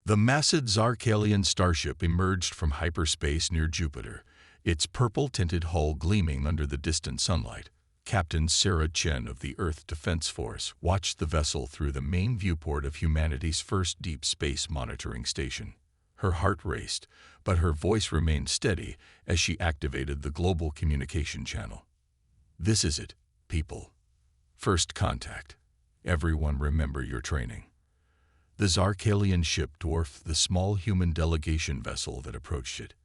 The massive Zarkalian starship emerged from hyperspace near Jupiter, its purple-tinted hull gleaming under the distant sunlight. Captain Sarah Chen of the Earth Defense Force watched the vessel through the main viewport of humanity's first deep space monitoring station. Her heart raced, but her voice remained steady as she activated the global communication channel. "This is it, people. First contact. Everyone remember your training." The Zarkalian ship dwarfed the small human delegation vessel that approached it.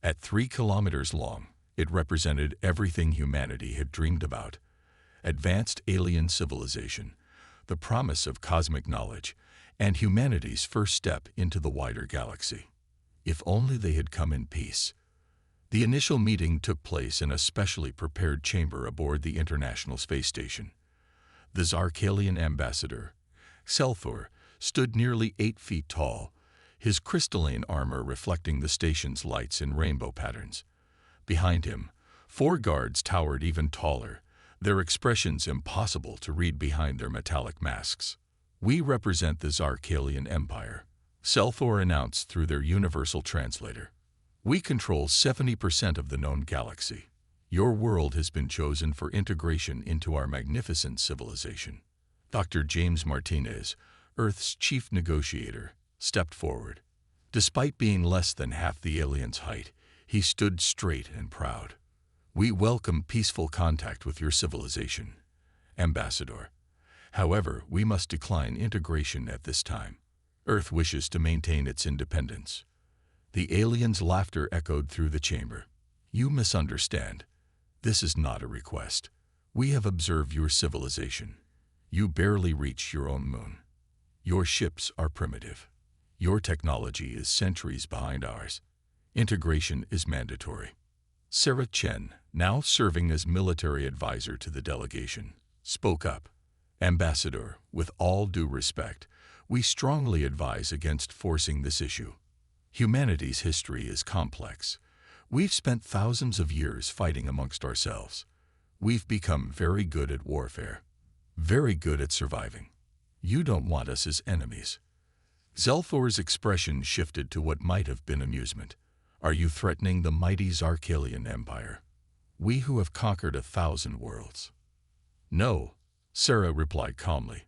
At 3 kilometers long, it represented everything humanity had dreamed about: advanced alien civilization, the promise of cosmic knowledge, and humanity's first step into the wider galaxy. If only they had come in peace. The initial meeting took place in a specially prepared chamber aboard the International Space Station. The Zarkalian ambassador, Selthor, stood nearly 8 feet tall, his crystalline armor reflecting the station's lights in rainbow patterns. Behind him, 4 guards towered even taller, their expressions impossible to read behind their metallic masks. "We represent the Zarkalian Empire," Selthor announced through their universal translator. "We control 70% of the known galaxy. Your world has been chosen for integration into our magnificent civilization." Dr. James Martinez, Earth's chief negotiator, stepped forward. Despite being less than half the alien's height, he stood straight and proud. "We welcome peaceful contact with your civilization, Ambassador. However, we must decline integration at this time. Earth wishes to maintain its independence." The alien's laughter echoed through the chamber. "You misunderstand. This is not a request. We have observed your civilization. You barely reach your own moon. Your ships are primitive. Your technology is centuries behind ours. Integration is mandatory." Sarah Chen, now serving as military advisor to the delegation, spoke up. "Ambassador, with all due respect, we strongly advise against forcing this issue. Humanity's history is complex. We've spent thousands of years fighting amongst ourselves. We've become very good at warfare, very good at surviving. You don't want us as enemies." Zelthor's expression shifted to what might have been amusement. "Are you threatening the mighty Zarkalian Empire? We who have conquered 1,000 worlds." "No," Sarah replied calmly.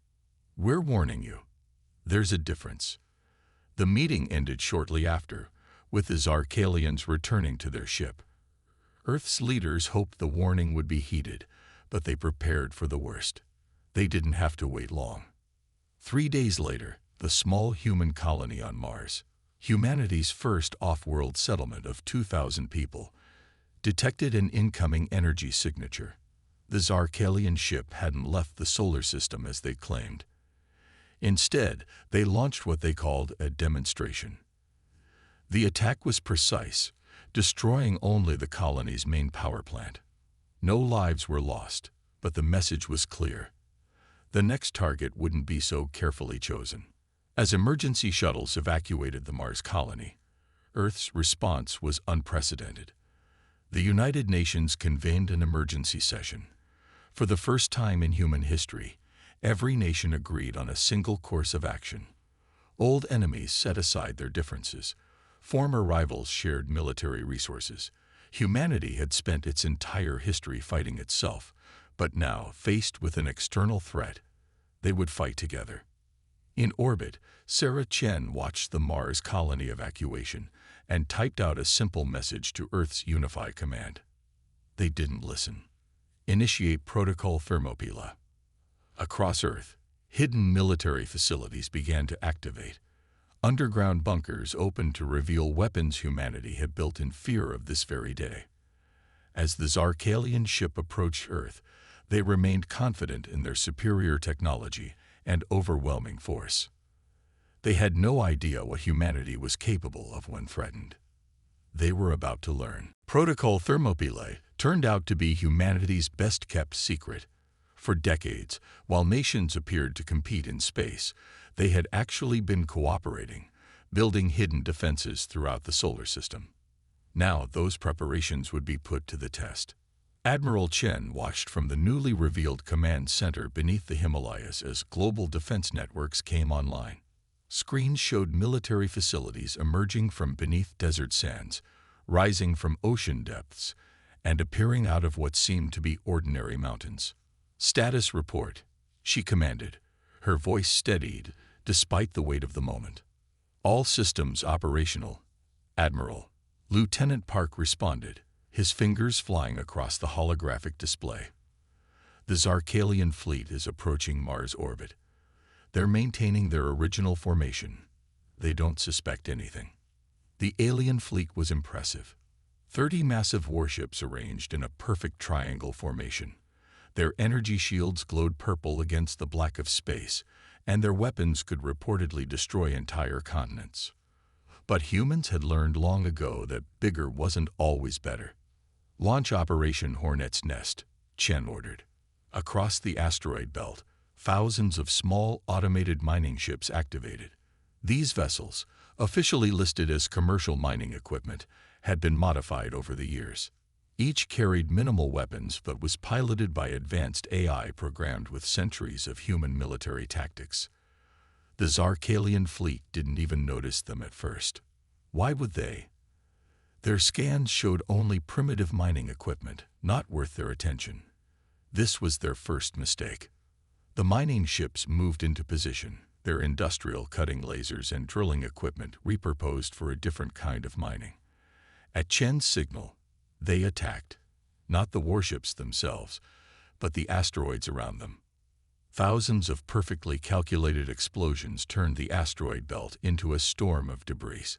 "We're warning you. There's a difference." The meeting ended shortly after, with the Zarkalians returning to their ship. Earth's leaders hoped the warning would be heeded, but they prepared for the worst. They didn't have to wait long. 3 days later, the small human colony on Mars, humanity's first off-world settlement of 2,000 people, detected an incoming energy signature. The Zarkalian ship hadn't left the solar system as they claimed. Instead, they launched what they called a demonstration. The attack was precise, destroying only the colony's main power plant. No lives were lost, but the message was clear. The next target wouldn't be so carefully chosen. As emergency shuttles evacuated the Mars colony, Earth's response was unprecedented. The United Nations convened an emergency session. For the first time in human history, every nation agreed on a single course of action. Old enemies set aside their differences. Former rivals shared military resources. Humanity had spent its entire history fighting itself, but now, faced with an external threat, they would fight together. In orbit, Sarah Chen watched the Mars colony evacuation and typed out a simple message to Earth's Unify command. They didn't listen. "Initiate Protocol Thermopylae." Across Earth, hidden military facilities began to activate. Underground bunkers opened to reveal weapons humanity had built in fear of this very day. As the Zarkalian ship approached Earth, they remained confident in their superior technology and overwhelming force. They had no idea what humanity was capable of when threatened. They were about to learn. Protocol Thermopylae turned out to be humanity's best-kept secret. For decades, while nations appeared to compete in space, they had actually been cooperating, building hidden defenses throughout the solar system. Now those preparations would be put to the test. Admiral Chen watched from the newly revealed command center beneath the Himalayas as global defense networks came online. Screens showed military facilities emerging from beneath desert sands, rising from ocean depths, and appearing out of what seemed to be ordinary mountains. "Status report," she commanded, her voice steadied despite the weight of the moment. "All systems operational, Admiral." Lieutenant Park responded, his fingers flying across the holographic display. "The Zarkalian fleet is approaching Mars orbit. They're maintaining their original formation. They don't suspect anything." The alien fleet was impressive. 30 massive warships arranged in a perfect triangle formation. Their energy shields glowed purple against the black of space, and their weapons could reportedly destroy entire continents. But humans had learned long ago that bigger wasn't always better. "Launch Operation Hornet's Nest," Chen ordered. Across the asteroid belt, thousands of small automated mining ships activated. These vessels, officially listed as commercial mining equipment, had been modified over the years. Each carried minimal weapons but was piloted by advanced AI programmed with centuries of human military tactics. The Zarkalian fleet didn't even notice them at first. Why would they? Their scans showed only primitive mining equipment, not worth their attention. This was their first mistake. The mining ships moved into position, their industrial cutting lasers and drilling equipment repurposed for a different kind of mining. At Chen's signal, they attacked, not the warships themselves, but the asteroids around them. Thousands of perfectly calculated explosions turned the asteroid belt into a storm of debris.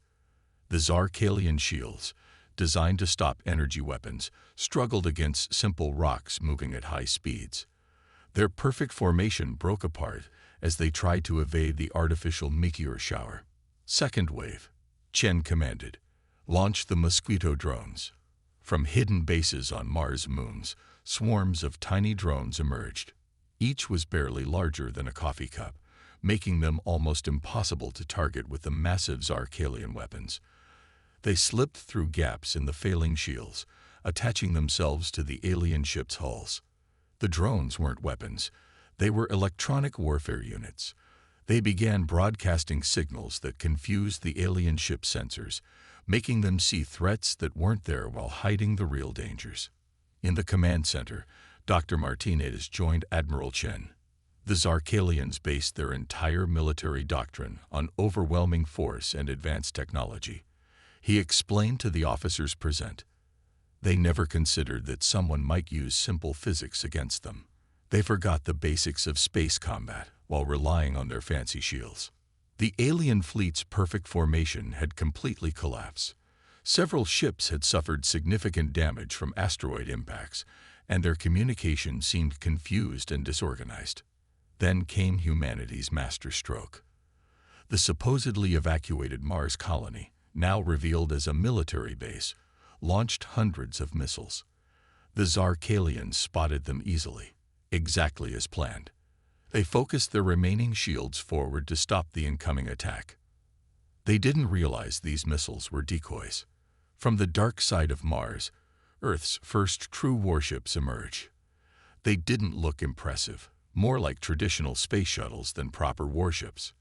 The Zarkalian shields, designed to stop energy weapons, struggled against simple rocks moving at high speeds. Their perfect formation broke apart as they tried to evade the artificial meteor shower. "Second wave," Chen commanded. "Launch the mosquito drones." From hidden bases on Mars moons, swarms of tiny drones emerged. Each was barely larger than a coffee cup, making them almost impossible to target with the massive Zarkalian weapons. They slipped through gaps in the failing shields, attaching themselves to the alien ships' hulls. The drones weren't weapons. They were electronic warfare units. They began broadcasting signals that confused the alien ship sensors, making them see threats that weren't there while hiding the real dangers. In the command center, Dr. Martinez joined Admiral Chen. The Zarkalians based their entire military doctrine on overwhelming force and advanced technology. He explained to the officers present. They never considered that someone might use simple physics against them. They forgot the basics of space combat while relying on their fancy shields. The alien fleet's perfect formation had completely collapsed. Several ships had suffered significant damage from asteroid impacts, and their communication seemed confused and disorganized. Then came humanity's masterstroke. The supposedly evacuated Mars colony, now revealed as a military base, launched hundreds of missiles. The Zarkalians spotted them easily, exactly as planned. They focused their remaining shields forward to stop the incoming attack. They didn't realize these missiles were decoys. From the dark side of Mars, Earth's first true warships emerged. They didn't look impressive, more like traditional space shuttles than proper warships.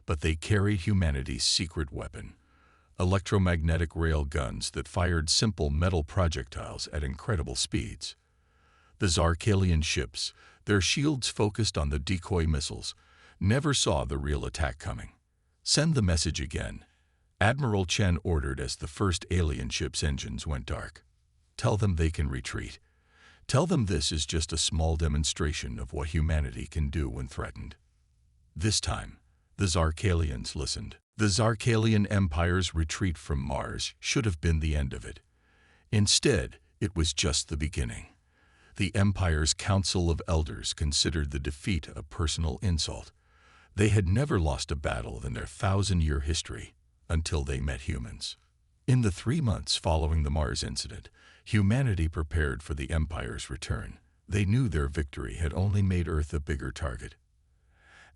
But they carried humanity's secret weapon, electromagnetic rail guns that fired simple metal projectiles at incredible speeds. The Zarkalian ships, their shields focused on the decoy missiles, never saw the real attack coming. "Send the message again," Admiral Chen ordered as the first alien ship's engines went dark. "Tell them they can retreat. Tell them this is just a small demonstration of what humanity can do when threatened." This time, the Zarkalians listened. The Zarkalian Empire's retreat from Mars should have been the end of it. Instead, it was just the beginning. The Empire's Council of Elders considered the defeat a personal insult. They had never lost a battle in their 1,000-year history until they met humans. In the 3 months following the Mars incident, humanity prepared for the Empire's return. They knew their victory had only made Earth a bigger target.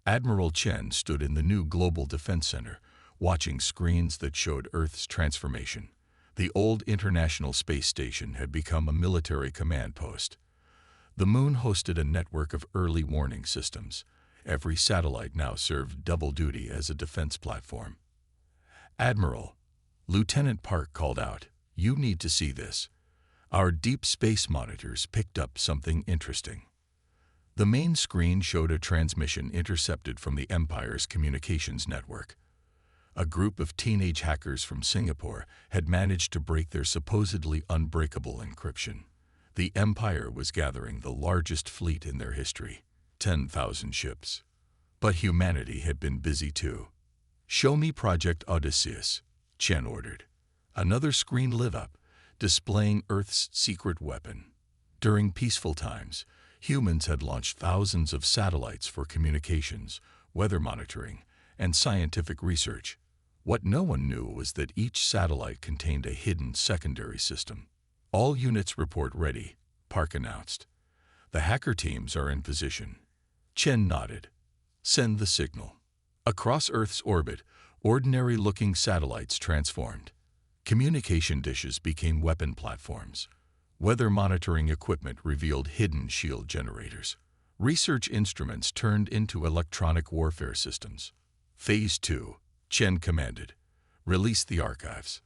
Admiral Chen stood in the new Global Defense Center, watching screens that showed Earth's transformation. The old International Space Station had become a military command post. The Moon hosted a network of early warning systems. Every satellite now served double duty as a defense platform. "Admiral," Lieutenant Park called out, "you need to see this." Our deep space monitors picked up something interesting. The main screen showed a transmission intercepted from the Empire's communications network. A group of teenage hackers from Singapore had managed to break their supposedly unbreakable encryption. The Empire was gathering the largest fleet in their history, 10,000 ships. But humanity had been busy too. "Show me Project Odysseus," Chen ordered. Another screen lit up, displaying Earth's secret weapon. During peaceful times, humans had launched thousands of satellites for communications, weather monitoring, and scientific research. What no one knew was that each satellite contained a hidden secondary system. "All units report ready," Park announced. "The hacker teams are in position." Chen nodded. "Send the signal." Across Earth's orbit, ordinary-looking satellites transformed. Communication dishes became weapon platforms. Weather monitoring equipment revealed hidden shield generators. Research instruments turned into electronic warfare systems. "Phase 2, Chen commanded. "Release the archives."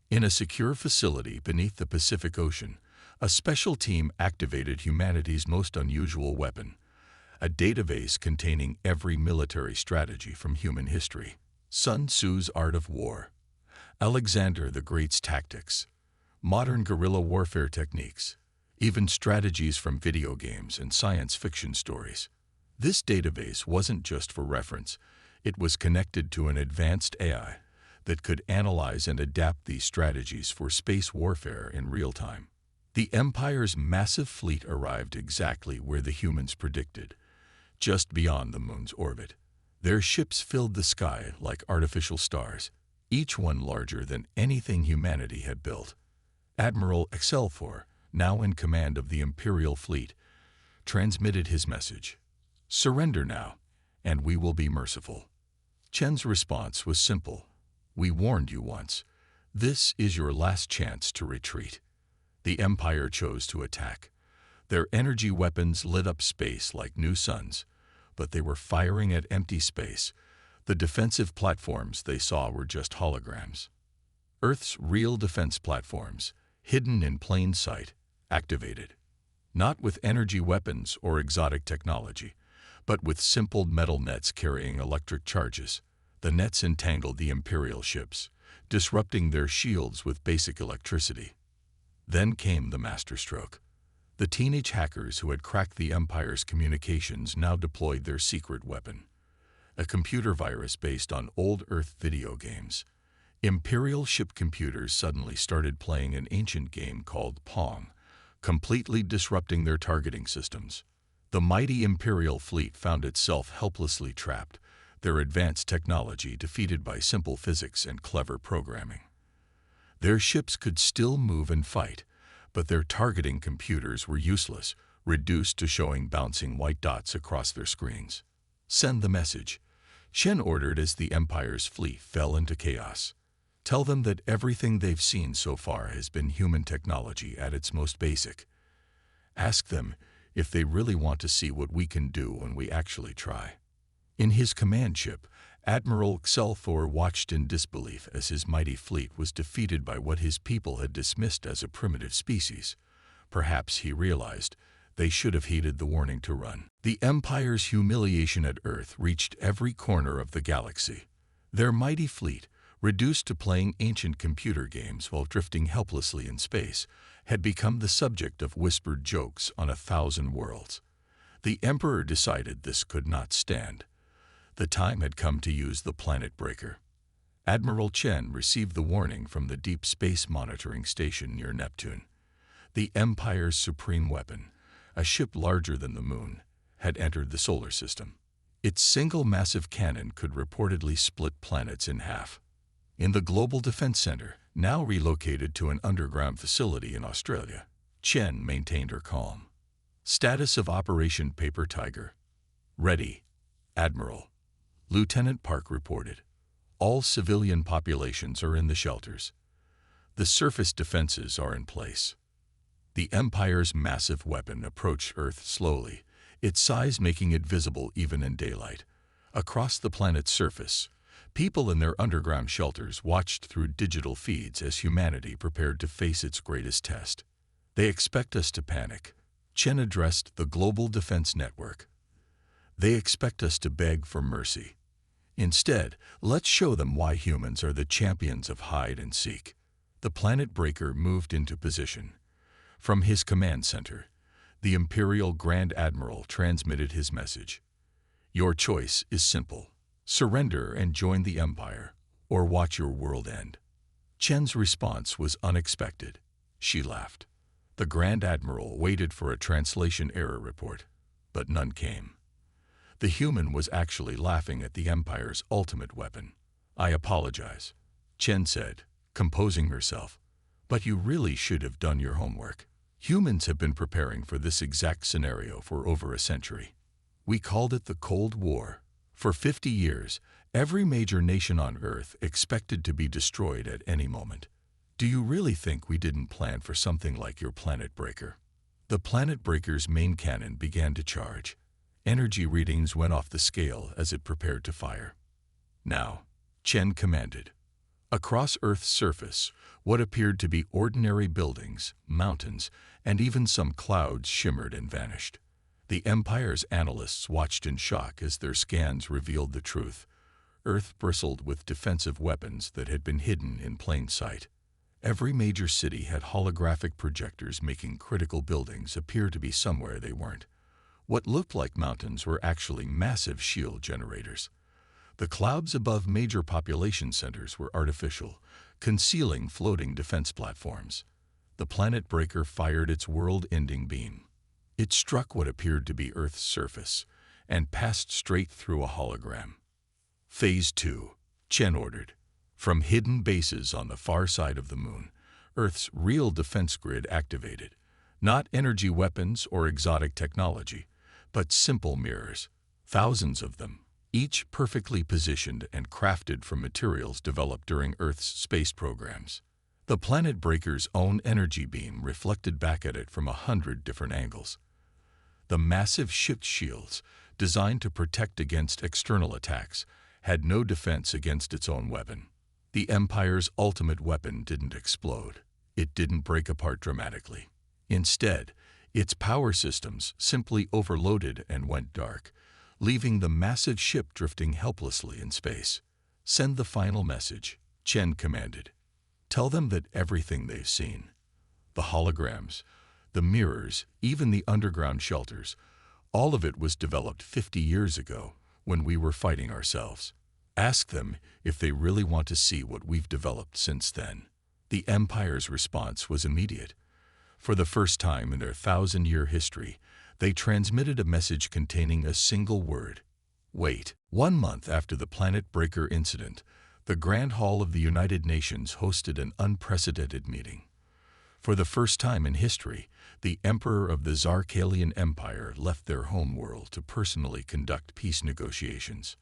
In a secure facility beneath the Pacific Ocean, a special team activated humanity's most unusual weapon, a database containing every military strategy from human history. Sun Tzu's art of war, Alexander the Great's tactics, modern guerrilla warfare techniques, even strategies from video games and science fiction stories. This database wasn't just for reference. It was connected to an advanced AI that could analyze and adapt these strategies for space warfare in real time. The Empire's massive fleet arrived exactly where the humans predicted, just beyond the moon's orbit. Their ships filled the sky like artificial stars, each one larger than anything humanity had built. Admiral Excelfor, now in command of the Imperial fleet, transmitted his message: "Surrender now, and we will be merciful." Chen's response was simple: "We warned you once. This is your last chance to retreat." The Empire chose to attack. Their energy weapons lit up space like new suns, but they were firing at empty space. The defensive platforms they saw were just holograms. Earth's real defense platforms, hidden in plain sight, activated. Not with energy weapons or exotic technology, but with simple metal nets carrying electric charges. The nets entangled the Imperial ships, disrupting their shields with basic electricity. Then came the masterstroke. The teenage hackers who had cracked the Empire's communications now deployed their secret weapon, a computer virus based on old Earth video games. Imperial ship computers suddenly started playing an ancient game called Pong, completely disrupting their targeting systems. The mighty Imperial fleet found itself helplessly trapped, their advanced technology defeated by simple physics and clever programming. Their ships could still move and fight, but their targeting computers were useless, reduced to showing bouncing white dots across their screens. "Send the message," Chen ordered as the Empire's fleet fell into chaos. "Tell them that everything they've seen so far has been human technology at its most basic. Ask them if they really want to see what we can do when we actually try." In his command ship, Admiral Excelfor watched in disbelief as his mighty fleet was defeated by what his people had dismissed as a primitive species. Perhaps he realized they should have heeded the warning to run. The Empire's humiliation at Earth reached every corner of the galaxy. Their mighty fleet, reduced to playing ancient computer games while drifting helplessly in space, had become the subject of whispered jokes on 1,000 worlds. The Emperor decided this could not stand. The time had come to use the planet breaker. Admiral Chen received the warning from the Deep Space Monitoring Station near Neptune. The Empire's supreme weapon, a ship larger than the Moon, had entered the solar system. Its single massive cannon could reportedly split planets in half. In the Global Defense Center, now relocated to an underground facility in Australia, Chen maintained her calm. "Status of Operation Paper Tiger." "Ready, Admiral," Lieutenant Park reported. "All civilian populations are in the shelters. The surface defenses are in place." The Empire's massive weapon approached Earth slowly, its size making it visible even in daylight. Across the planet's surface, people in their underground shelters watched through digital feeds as humanity prepared to face its greatest test. They expect us to panic. Chen addressed the Global Defense Network. They expect us to beg for mercy. Instead, let's show them why humans are the champions of hide and seek. The planet breaker moved into position. From his command center, the Imperial Grand Admiral transmitted his message. Your choice is simple. Surrender and join the Empire, or watch your world end. Chen's response was unexpected. She laughed. The Grand Admiral waited for a translation error report, but none came. The human was actually laughing at the Empire's ultimate weapon. I apologize, Chen said, composing herself. But you really should have done your homework. Humans have been preparing for this exact scenario for over a century. We called it the Cold War. For 50 years, every major nation on Earth expected to be destroyed at any moment. Do you really think we didn't plan for something like your planet breaker? The planet breaker's main cannon began to charge. Energy readings went off the scale as it prepared to fire. Now, Chen commanded. Across Earth's surface, what appeared to be ordinary buildings, mountains, and even some clouds shimmered and vanished. The Empire's analysts watched in shock as their scans revealed the truth. Earth bristled with defensive weapons that had been hidden in plain sight. Every major city had holographic projectors making critical buildings appear to be somewhere they weren't. What looked like mountains were actually massive shield generators. The clouds above major population centers were artificial, concealing floating defense platforms. The planet breaker fired its world-ending beam. It struck what appeared to be Earth's surface and passed straight through a hologram. Phase 2, Chen ordered. From hidden bases on the far side of the moon, Earth's real defense grid activated. Not energy weapons or exotic technology, but simple mirrors, thousands of them, each perfectly positioned and crafted from materials developed during Earth's space programs. The planet breaker's own energy beam reflected back at it from 100 different angles. The massive shift shields, designed to protect against external attacks, had no defense against its own weapon. The Empire's ultimate weapon didn't explode. It didn't break apart dramatically. Instead, its power systems simply overloaded and went dark, leaving the massive ship drifting helplessly in space. Send the final message, Chen commanded. Tell them that everything they've seen, the holograms, the mirrors, even the underground shelters, all of it was developed 50 years ago when we were fighting ourselves. Ask them if they really want to see what we've developed since then. The Empire's response was immediate. For the first time in their 1,000-year history, they transmitted a message containing a single word. Wait. 1 month after the planet breaker incident, the Grand Hall of the United Nations hosted an unprecedented meeting. For the first time in history, the Emperor of the Zarkalian Empire left their home world to personally conduct peace negotiations.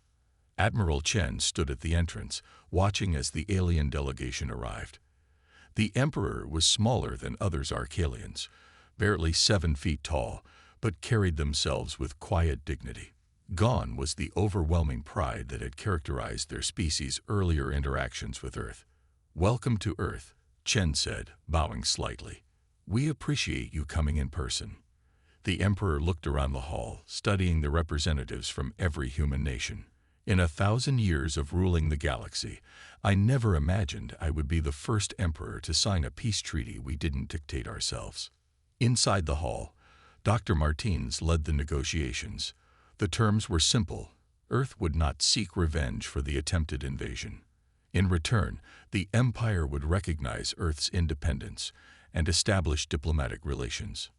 Admiral Chen stood at the entrance, watching as the alien delegation arrived. The Emperor was smaller than other Zarkalians, barely 7 feet tall, but carried themselves with quiet dignity. Gone was the overwhelming pride that had characterized their species' earlier interactions with Earth. Welcome to Earth, Chen said, bowing slightly. We appreciate you coming in person. The Emperor looked around the hall, studying the representatives from every human nation. In 1,000 years of ruling the galaxy, I never imagined I would be the first emperor to sign a peace treaty we didn't dictate ourselves. Inside the hall, Dr. Martins led the negotiations. The terms were simple. Earth would not seek revenge for the attempted invasion. In return, the Empire would recognize Earth's independence and establish diplomatic relations.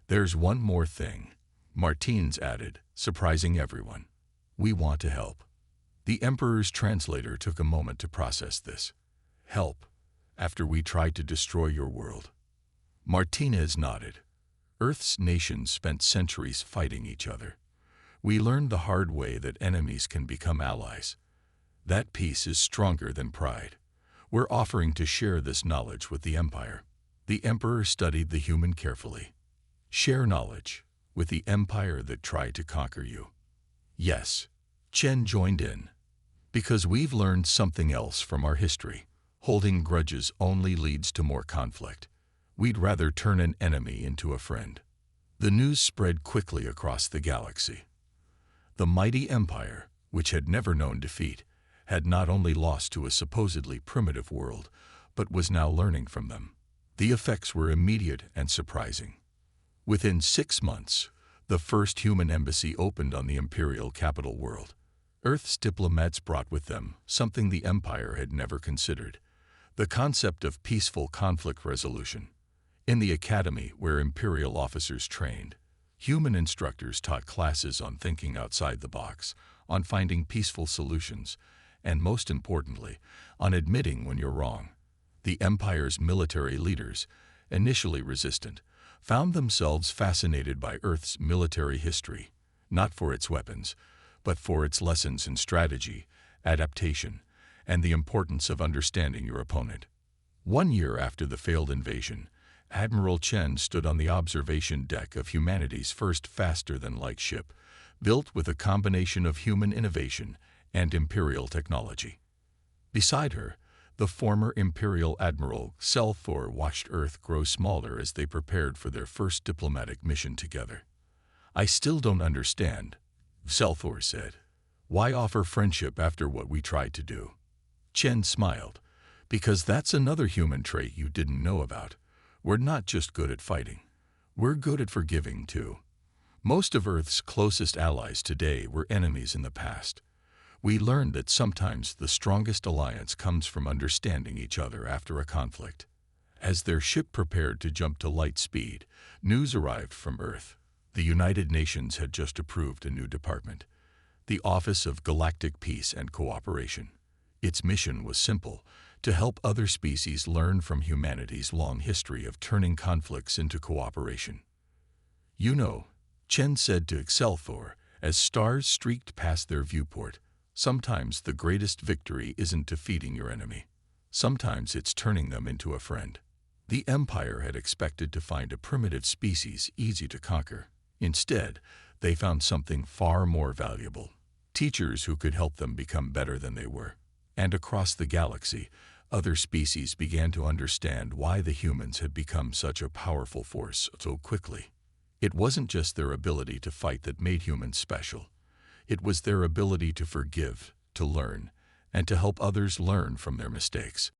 There's one more thing, Martins added, surprising everyone. We want to help. The Emperor's translator took a moment to process this. Help, after we tried to destroy your world. Martinez nodded. Earth's nations spent centuries fighting each other. We learned the hard way that enemies can become allies. That peace is stronger than pride. We're offering to share this knowledge with the Empire. The Emperor studied the human carefully. Share knowledge. with the empire that tried to conquer you. Yes, Chen joined in. Because we've learned something else from our history. Holding grudges only leads to more conflict. We'd rather turn an enemy into a friend. The news spread quickly across the galaxy. The mighty empire, which had never known defeat, had not only lost to a supposedly primitive world, but was now learning from them. The effects were immediate and surprising. Within 6 months, the first human embassy opened on the imperial capital world. Earth's diplomats brought with them something the empire had never considered: the concept of peaceful conflict resolution. In the academy where imperial officers trained, human instructors taught classes on thinking outside the box, on finding peaceful solutions, and most importantly, on admitting when you're wrong. The empire's military leaders, initially resistant, found themselves fascinated by Earth's military history, not for its weapons, but for its lessons in strategy, adaptation, and the importance of understanding your opponent. 1 year after the failed invasion, Admiral Chen stood on the observation deck of humanity's first faster-than-light ship, built with a combination of human innovation and imperial technology. Beside her, the former Imperial Admiral Scifi watched Earth grow smaller as they prepared for their first diplomatic mission together. "I still don't understand," Scifi said. "Why offer friendship after what we tried to do?" Chen smiled. "Because that's another human trait you didn't know about. We're not just good at fighting. We're good at forgiving, too. Most of Earth's closest allies today were enemies in the past. We learned that sometimes the strongest alliance comes from understanding each other after a conflict." As their ship prepared to jump to light speed, news arrived from Earth. The United Nations had just approved a new department, the Office of Galactic Peace and Cooperation. Its mission was simple: to help other species learn from humanity's long history of turning conflicts into cooperation. "You know," Chen said to Excelfor, as stars streaked past their viewport, "sometimes the greatest victory isn't defeating your enemy. Sometimes it's turning them into a friend." The Empire had expected to find a primitive species easy to conquer. Instead, they found something far more valuable: teachers who could help them become better than they were. And across the galaxy, other species began to understand why the humans had become such a powerful force so quickly. It wasn't just their ability to fight that made humans special. It was their ability to forgive, to learn, and to help others learn from their mistakes.